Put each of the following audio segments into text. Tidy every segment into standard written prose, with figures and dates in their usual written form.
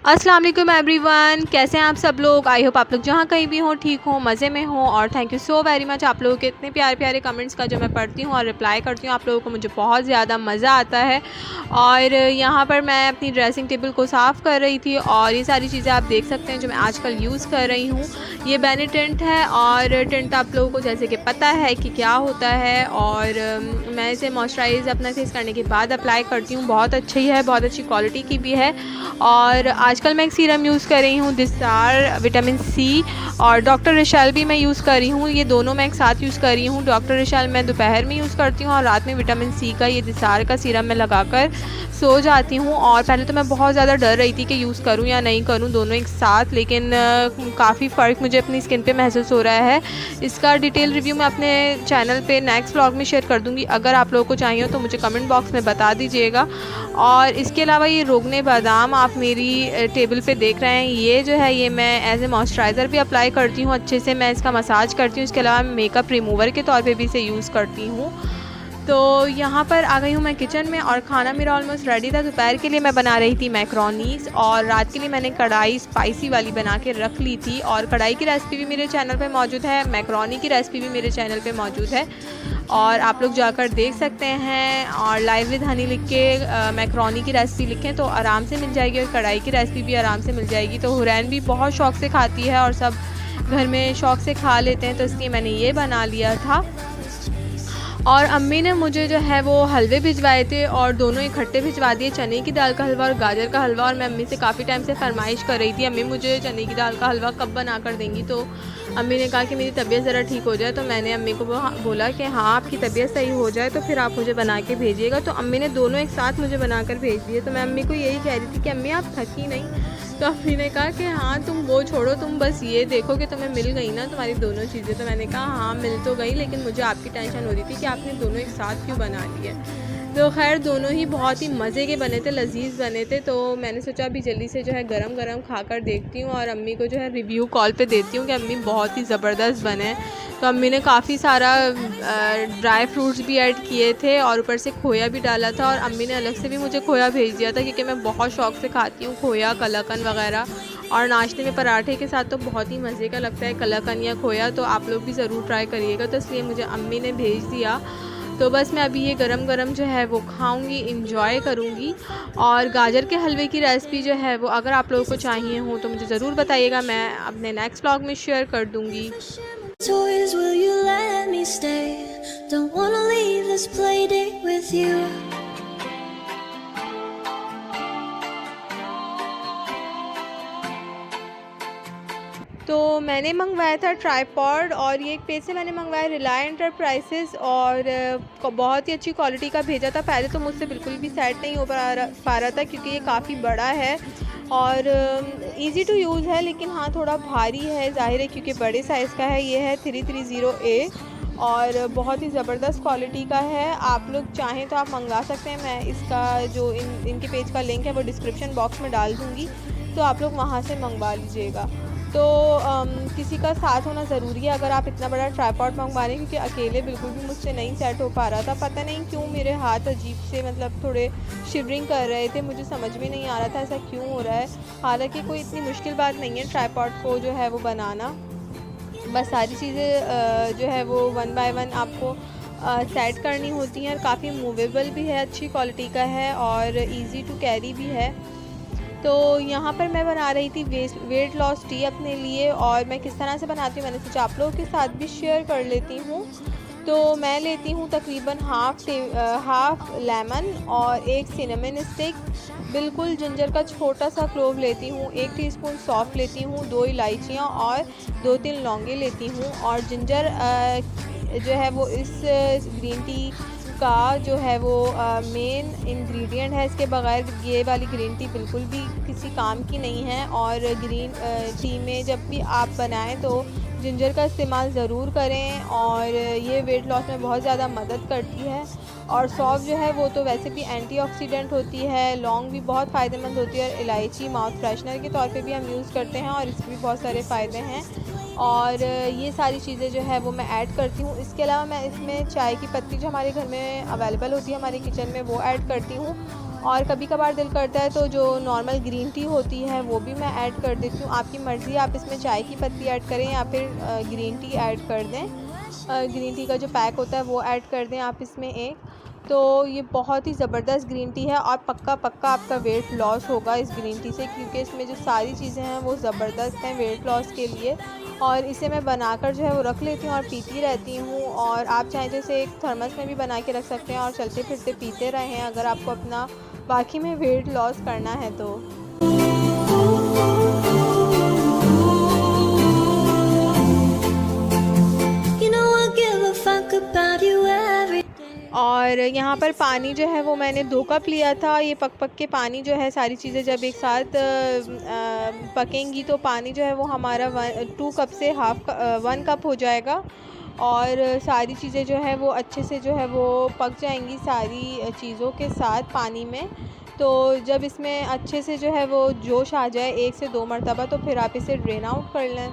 अस्सलाम वालेकुम एवरीवन, कैसे हैं आप सब लोग। आई होप आप लोग जहाँ कहीं भी हों ठीक हों, मज़े में हों। और thank you so very much आप लोगों के इतने प्यारे प्यारे कमेंट्स का जो मैं पढ़ती हूँ और रिप्लाई करती हूँ आप लोगों को, मुझे बहुत ज़्यादा मज़ा आता है। और यहाँ पर मैं अपनी ड्रेसिंग टेबल को साफ़ कर रही थी और ये सारी चीज़ें आप देख सकते हैं जो मैं आजकल यूज़ कर रही हूँ। ये बेनी टिंट है और टिंट आप लोगों को जैसे कि पता है कि क्या होता है। और मैं इसे मॉइस्चराइज़ अपना फेस करने के बाद अप्लाई करती हूँ। बहुत अच्छी है, बहुत अच्छी क्वालिटी की भी है। और आजकल मैं एक सीरम यूज़ कर रही हूँ दिसार विटामिन सी, और डॉक्टर रिशेल भी मैं यूज़ कर रही हूँ। ये दोनों मैं एक साथ यूज़ कर रही हूँ। डॉक्टर रिशेल मैं दोपहर में यूज़ करती हूँ और रात में विटामिन सी का ये दिसार का सीरम मैं लगाकर सो जाती हूँ। और पहले तो मैं बहुत ज़्यादा डर रही थी कि यूज़ करूँ या नहीं करूँ दोनों एक साथ, लेकिन काफ़ी फ़र्क मुझे अपनी स्किन पे महसूस हो रहा है। इसका डिटेल रिव्यू मैं अपने चैनल पे नेक्स्ट व्लॉग में शेयर कर दूँगी। अगर आप लोगों को चाहिए हो तो मुझे कमेंट बॉक्स में बता दीजिएगा। और इसके अलावा ये रोगने बादाम आप मेरी टेबल पे देख रहे हैं, ये जो है ये मैं एज ए मॉइस्चराइज़र भी अप्लाई करती हूँ। अच्छे से मैं इसका मसाज करती हूँ। इसके अलावा मेकअप रिमूवर के तौर पे भी इसे यूज़ करती हूँ। तो यहाँ पर आ गई हूँ मैं किचन में और खाना मेरा ऑलमोस्ट रेडी था। दोपहर के लिए मैं बना रही थी मैक्रोनीस और रात के लिए मैंने कढ़ाई स्पाइसी वाली बना के रख ली थी। और कढ़ाई की रेसिपी भी मेरे चैनल पे मौजूद है, मैक्रोनी की रेसिपी भी मेरे चैनल पे मौजूद है और आप लोग जाकर देख सकते हैं। और लाइव विद हनी लिख के मैक्रोनी की रेसिपी लिखें तो आराम से मिल जाएगी और कढ़ाई की रेसिपी भी आराम से मिल जाएगी। तो हुरैन भी बहुत शौक़ से खाती है और सब घर में शौक़ से खा लेते हैं, तो इसलिए मैंने ये बना लिया था। और अम्मी ने मुझे जो है वो हलवे भिजवाए थे और दोनों इकट्ठे भिजवा दिए, चने की दाल का हलवा और गाजर का हलवा। और मैं अम्मी से काफ़ी टाइम से फरमाइश कर रही थी, अम्मी मुझे चने की दाल का हलवा कब बना कर देंगी। तो अम्मी ने कहा कि मेरी तबीयत ज़रा ठीक हो जाए। तो मैंने अम्मी को बोला कि हाँ आपकी तबीयत सही हो जाए तो फिर आप मुझे बना के भेजिएगा। तो अम्मी ने दोनों एक साथ मुझे बना कर भेज दिए। तो मैं अम्मी को यही कह रही थी कि अम्मी आप थकी नहीं। तो अम्मी ने कहा कि हाँ तुम वो छोड़ो, तुम बस ये देखो कि तुम्हें मिल गई ना तुम्हारी दोनों चीज़ें। तो मैंने कहा हाँ मिल तो गई, लेकिन मुझे आपकी टेंशन हो रही थी कि आपने दोनों एक साथ क्यों बना लिए। तो खैर दोनों ही बहुत ही मज़े के बने थे, लजीज बने थे। तो मैंने सोचा अभी जल्दी से जो है गरम गरम खाकर देखती हूँ और अम्मी को जो है रिव्यू कॉल पे देती हूँ कि अम्मी बहुत ही ज़बरदस्त बने। तो अम्मी ने काफ़ी सारा ड्राई फ्रूट्स भी ऐड किए थे और ऊपर से खोया भी डाला था। और अम्मी ने अलग से भी मुझे खोया भेज दिया था क्योंकि मैं बहुत शौक़ से खाती हूँ खोया, कलाकंद वगैरह। और नाश्ते में पराठे के साथ तो बहुत ही मज़े का लगता है कलाकंद या खोया, तो आप लोग भी ज़रूर ट्राई करिएगा। तो इसलिए मुझे अम्मी ने भेज दिया। तो बस मैं अभी ये गरम गरम जो है वो खाऊंगी, इंजॉय करूंगी। और गाजर के हलवे की रेसिपी जो है वो अगर आप लोगों को चाहिए हो तो मुझे ज़रूर बताइएगा, मैं अपने नेक्स्ट व्लॉग में शेयर कर दूंगी। Toys, will you let me stay? Don't wanna leave this playdate with you. तो मैंने मंगवाया था ट्राईपॉड और ये एक पेज से मैंने मंगवाया रिलायंस एंटरप्राइजेस और बहुत ही अच्छी क्वालिटी का भेजा था। पहले तो मुझसे बिल्कुल भी सेट नहीं हो पा रहा था क्योंकि ये काफ़ी बड़ा है और इजी टू यूज़ है, लेकिन हाँ थोड़ा भारी है, ज़ाहिर है क्योंकि बड़े साइज़ का है। ये है 330A और बहुत ही ज़बरदस्त क्वालिटी का है। आप लोग चाहें तो आप मंगा सकते हैं। मैं इसका जो इनके पेज का लिंक है वो डिस्क्रिप्शन बॉक्स में डाल दूँगी, तो आप लोग वहाँ से मंगवा लीजिएगा। तो किसी का साथ होना ज़रूरी है अगर आप इतना बड़ा ट्राईपॉड मंगवा रहे हैं, क्योंकि अकेले बिल्कुल भी मुझसे नहीं सेट हो पा रहा था। पता नहीं क्यों मेरे हाथ अजीब से मतलब थोड़े शिवरिंग कर रहे थे, मुझे समझ में नहीं आ रहा था ऐसा क्यों हो रहा है। हालांकि कोई इतनी मुश्किल बात नहीं है ट्राईपॉड को जो है वो बनाना, बस सारी चीज़ें जो है वो वन बाय वन आपको सेट करनी होती हैं। और काफ़ी मूवेबल भी है, अच्छी क्वालिटी का है और इजी टू कैरी भी है। तो यहाँ पर मैं बना रही थी वेट लॉस टी अपने लिए, और मैं किस तरह से बनाती हूँ मैंने सोचा आप लोगों के साथ भी शेयर कर लेती हूँ। तो मैं लेती हूँ तकरीबन हाफ़ लेमन और एक सिनेमन स्टिक, बिल्कुल जिंजर का छोटा सा क्लोव लेती हूँ, 1 टीस्पून सौंफ लेती हूँ, 2 इलायचियाँ और 2-3 लौंगे लेती हूँ। और जिंजर जो है वो इस ग्रीन टी का जो है वो मेन इंग्रेडिएंट है। इसके बगैर ये वाली ग्रीन टी बिल्कुल भी किसी काम की नहीं है। और ग्रीन टी में जब भी आप बनाएं तो जिंजर का इस्तेमाल ज़रूर करें और ये वेट लॉस में बहुत ज़्यादा मदद करती है। और सौंफ जो है वो तो वैसे भी एंटीऑक्सीडेंट होती है, लौंग भी बहुत फ़ायदेमंद होती है और इलायची माउथ फ्रेशनर के तौर पे भी हम यूज़ करते हैं और इसके भी बहुत सारे फ़ायदे हैं। और ये सारी चीज़ें जो है वो मैं ऐड करती हूँ। इसके अलावा मैं इसमें चाय की पत्ती जो हमारे घर में अवेलेबल होती है हमारे किचन में वो ऐड करती हूँ। और कभी कभार दिल करता है तो जो नॉर्मल ग्रीन टी होती है वो भी मैं ऐड कर देती हूँ। आपकी मर्ज़ी है, आप इसमें चाय की पत्ती ऐड करें या फिर ग्रीन टी ऐड कर दें। ग्रीन टी का जो पैक होता है वो ऐड कर दें आप इसमें एक। तो ये बहुत ही ज़बरदस्त ग्रीन टी है और पक्का पक्का आपका वेट लॉस होगा इस ग्रीन टी से, क्योंकि इसमें जो सारी चीज़ें हैं वो ज़बरदस्त हैं वेट लॉस के लिए। और इसे मैं बनाकर जो है वो रख लेती हूँ और पीती रहती हूँ। और आप चाहें तो इसे एक थर्मस में भी बना के रख सकते हैं और चलते फिरते पीते रहें अगर आपको अपना वाकई में वेट लॉस करना है तो। You know I give a fuck about you every day. और यहाँ पर पानी जो है वो मैंने 2 कप लिया था। ये पक के पानी जो है, सारी चीज़ें जब एक साथ पकेंगी तो पानी जो है वो हमारा 2 कप से 1 कप हो जाएगा। और सारी चीज़ें जो है वो अच्छे से जो है वो पक जाएंगी सारी चीज़ों के साथ पानी में। तो जब इसमें अच्छे से जो है वो जोश आ जाए 1 से 2 मरतबा, तो फिर आप इसे ड्रेन आउट कर लें।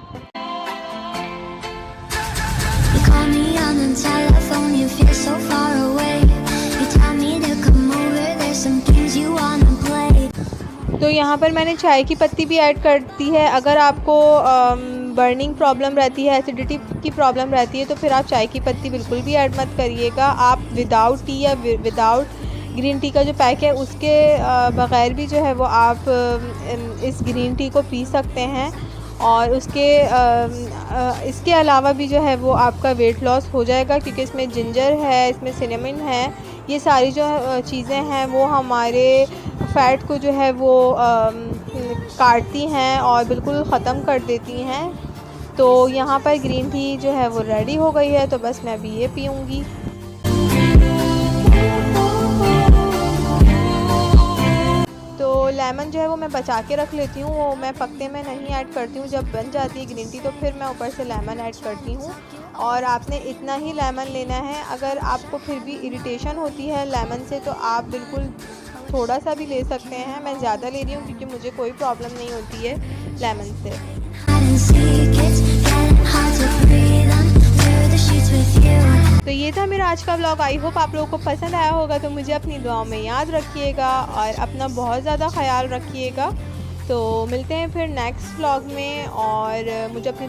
You call me on the telephone, you feel so far away. You tell me to come over, there's some games you wanna play. तो यहाँ पर मैंने चाय की पत्ती भी ऐड कर दी है। अगर आपको बर्निंग प्रॉब्लम रहती है, एसिडिटी की प्रॉब्लम रहती है, तो फिर आप चाय की पत्ती बिल्कुल भी ऐड मत करिएगा। आप विदाउट टी या विदाउट ग्रीन टी का जो पैक है उसके बग़ैर भी जो है वो आप इस ग्रीन टी को पी सकते हैं। और इसके अलावा भी जो है वो आपका वेट लॉस हो जाएगा, क्योंकि इसमें जिंजर है, इसमें सिनेमन है। ये सारी जो चीज़ें हैं वो हमारे फ़ैट को जो है वो काटती हैं और बिल्कुल ख़त्म कर देती हैं। तो यहाँ पर ग्रीन टी जो है वो रेडी हो गई है, तो बस मैं अभी ये पीऊँगी। तो लेमन जो है वो मैं बचा के रख लेती हूँ, वो मैं पकते में नहीं ऐड करती हूँ। जब बन जाती है ग्रीन टी तो फिर मैं ऊपर से लेमन ऐड करती हूँ। और आपने इतना ही लेमन लेना है। अगर आपको फिर भी इरिटेशन होती है लेमन से तो आप बिल्कुल थोड़ा सा भी ले सकते हैं। मैं ज़्यादा ले रही हूँ क्योंकि मुझे कोई प्रॉब्लम नहीं होती है लेमन से। Hide and seek, it's getting hard to breathe under the sheets with you. तो ये था मेरा आज का व्लॉग। आई होप आप लोगों को पसंद आया होगा। तो मुझे अपनी दुआओं में याद रखिएगा और अपना बहुत ज़्यादा ख्याल रखिएगा। तो मिलते हैं फिर नेक्स्ट व्लॉग में। और मुझे अपनी